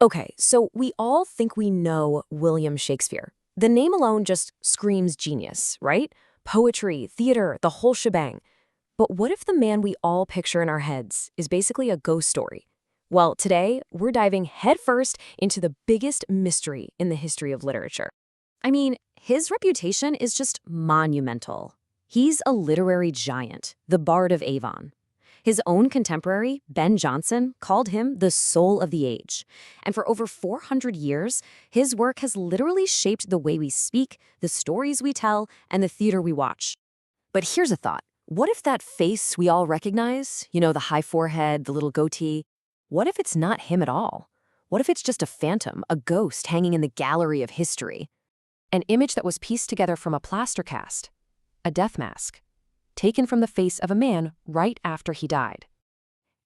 Okay, so we all think we know William Shakespeare. The name alone just screams genius, right? Poetry, theater, the whole shebang. But what if the man we all picture in our heads is basically a ghost story? Well, today, we're diving headfirst into the biggest mystery in the history of literature. I mean, his reputation is just monumental. He's a literary giant, the Bard of Avon. His own contemporary, Ben Jonson, called him the soul of the age. And for over 400 years, his work has literally shaped the way we speak, the stories we tell, and the theater we watch. But here's a thought. What if that face we all recognize, the high forehead, the little goatee, what if it's not him at all? What if it's just a phantom, a ghost hanging in the gallery of history? An image that was pieced together from a plaster cast, a death mask, taken from the face of a man right after he died.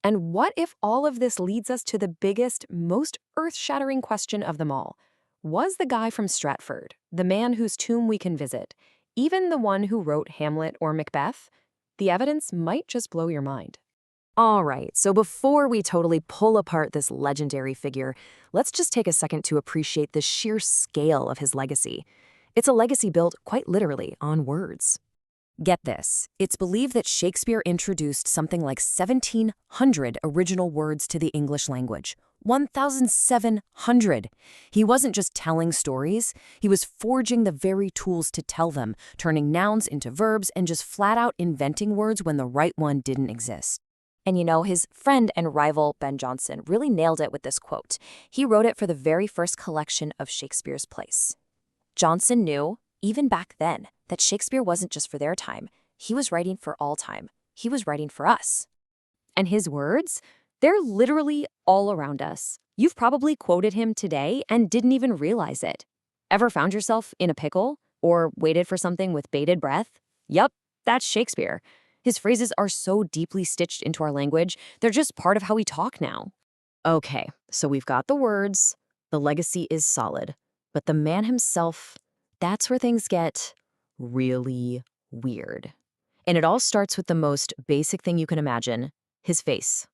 And what if all of this leads us to the biggest, most earth-shattering question of them all? Was the guy from Stratford, the man whose tomb we can visit, even the one who wrote Hamlet or Macbeth? The evidence might just blow your mind. All right, so before we totally pull apart this legendary figure, let's just take a second to appreciate the sheer scale of his legacy. It's a legacy built quite literally on words. Get this, it's believed that Shakespeare introduced something like 1,700 original words to the English language. 1,700! He wasn't just telling stories, he was forging the very tools to tell them, turning nouns into verbs and just flat out inventing words when the right one didn't exist. And his friend and rival Ben Jonson really nailed it with this quote. He wrote it for the very first collection of Shakespeare's plays. Jonson knew, even back then, that Shakespeare wasn't just for their time. He was writing for all time. He was writing for us. And his words, they're literally all around us. You've probably quoted him today and didn't even realize it. Ever found yourself in a pickle or waited for something with bated breath? Yup, that's Shakespeare. His phrases are so deeply stitched into our language, they're just part of how we talk now. Okay, so we've got the words, the legacy is solid, but the man himself, that's where things get really weird. And it all starts with the most basic thing you can imagine, his face.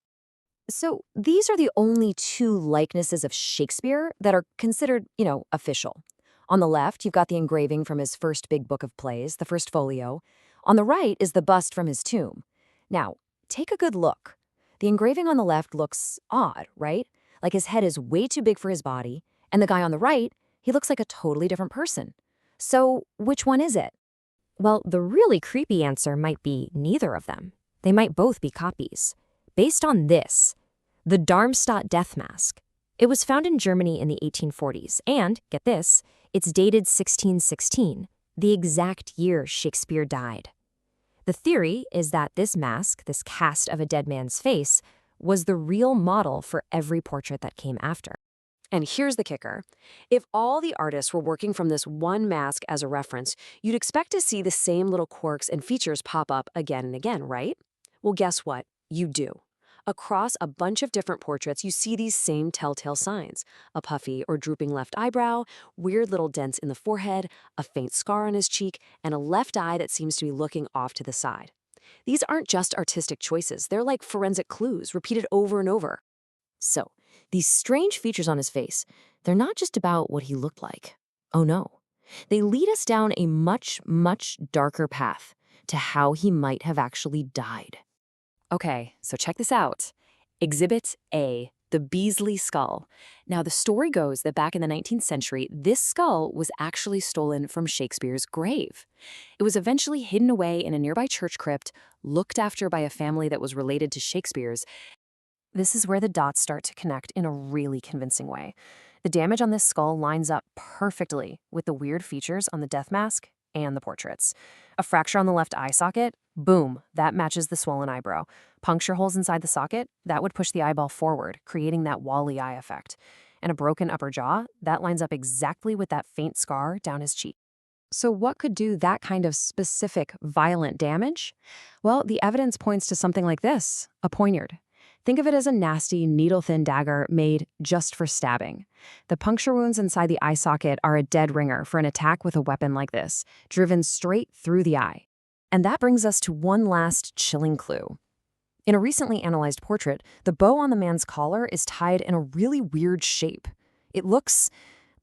So these are the only two likenesses of Shakespeare that are considered, official. On the left, you've got the engraving from his first big book of plays, the first folio. On the right is the bust from his tomb. Now, take a good look. The engraving on the left looks odd, right? Like his head is way too big for his body, and the guy on the right, he looks like a totally different person. So, which one is it? Well, the really creepy answer might be neither of them. They might both be copies. Based on this, the Darmstadt death mask. It was found in Germany in the 1840s, and, get this, it's dated 1616, the exact year Shakespeare died. The theory is that this mask, this cast of a dead man's face, was the real model for every portrait that came after. And here's the kicker. If all the artists were working from this one mask as a reference, you'd expect to see the same little quirks and features pop up again and again, right? Well, guess what? You do. Across a bunch of different portraits, you see these same telltale signs. A puffy or drooping left eyebrow, weird little dents in the forehead, a faint scar on his cheek, and a left eye that seems to be looking off to the side. These aren't just artistic choices. They're like forensic clues, repeated over and over. So, these strange features on his face, they're not just about what he looked like. Oh no. They lead us down a much, much darker path to how he might have actually died. Okay, so check this out. Exhibit A, the Beazley skull. Now, the story goes that back in the 19th century, this skull was actually stolen from Shakespeare's grave. It was eventually hidden away in a nearby church crypt, looked after by a family that was related to Shakespeare's. This is where the dots start to connect in a really convincing way. The damage on this skull lines up perfectly with the weird features on the death mask and the portraits. A fracture on the left eye socket, boom, that matches the swollen eyebrow. Puncture holes inside the socket, that would push the eyeball forward, creating that Wall-E eye effect. And a broken upper jaw, that lines up exactly with that faint scar down his cheek. So what could do that kind of specific, violent damage? Well, the evidence points to something like this, a poignard. Think of it as a nasty, needle-thin dagger made just for stabbing. The puncture wounds inside the eye socket are a dead ringer for an attack with a weapon like this, driven straight through the eye. And that brings us to one last chilling clue. In a recently analyzed portrait, the bow on the man's collar is tied in a really weird shape. It looks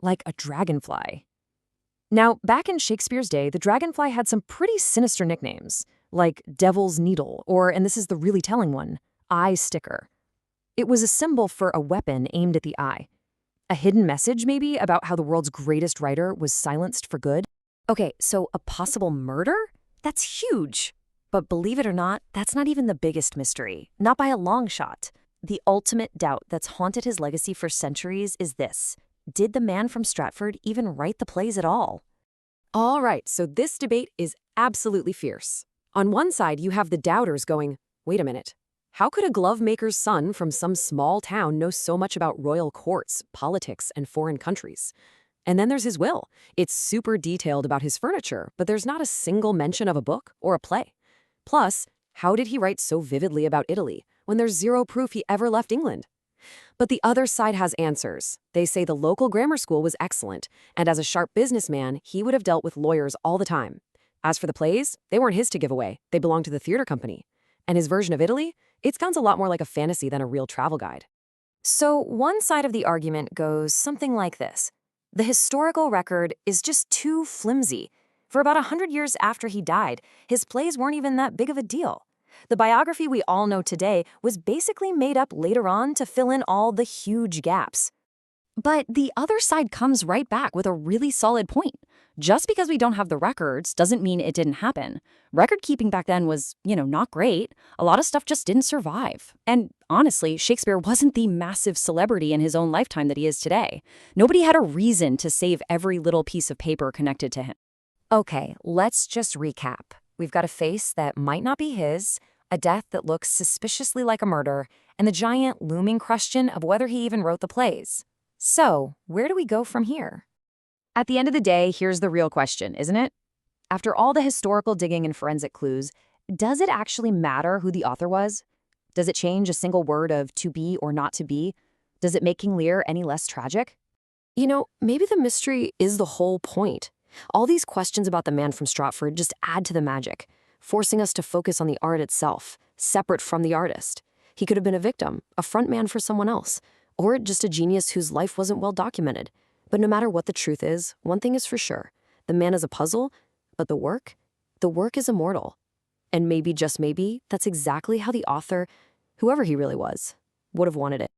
like a dragonfly. Now, back in Shakespeare's day, the dragonfly had some pretty sinister nicknames, like Devil's Needle, or, and this is the really telling one, Eye Sticker. It was a symbol for a weapon aimed at the eye. A hidden message, maybe, about how the world's greatest writer was silenced for good? Okay, so a possible murder? That's huge. But believe it or not, that's not even the biggest mystery, not by a long shot. The ultimate doubt that's haunted his legacy for centuries is this. Did the man from Stratford even write the plays at all? All right, so this debate is absolutely fierce. On one side, you have the doubters going, wait a minute. How could a glove-maker's son from some small town know so much about royal courts, politics, and foreign countries? And then there's his will. It's super detailed about his furniture, but there's not a single mention of a book or a play. Plus, how did he write so vividly about Italy when there's zero proof he ever left England? But the other side has answers. They say the local grammar school was excellent, and as a sharp businessman, he would have dealt with lawyers all the time. As for the plays, they weren't his to give away. They belonged to the theater company. And his version of Italy? It sounds a lot more like a fantasy than a real travel guide. So one side of the argument goes something like this. The historical record is just too flimsy. For about 100 years after he died, his plays weren't even that big of a deal. The biography we all know today was basically made up later on to fill in all the huge gaps. But the other side comes right back with a really solid point. Just because we don't have the records doesn't mean it didn't happen. Record keeping back then was, not great. A lot of stuff just didn't survive. And honestly, Shakespeare wasn't the massive celebrity in his own lifetime that he is today. Nobody had a reason to save every little piece of paper connected to him. Okay, let's just recap. We've got a face that might not be his, a death that looks suspiciously like a murder, and the giant looming question of whether he even wrote the plays. So, where do we go from here? At the end of the day, here's the real question, isn't it? After all the historical digging and forensic clues, does it actually matter who the author was? Does it change a single word of to be or not to be? Does it make King Lear any less tragic? Maybe the mystery is the whole point. All these questions about the man from Stratford just add to the magic, forcing us to focus on the art itself, separate from the artist. He could have been a victim, a frontman for someone else, or just a genius whose life wasn't well documented. But no matter what the truth is, one thing is for sure. The man is a puzzle, but the work is immortal. And maybe, just maybe, that's exactly how the author, whoever he really was, would have wanted it.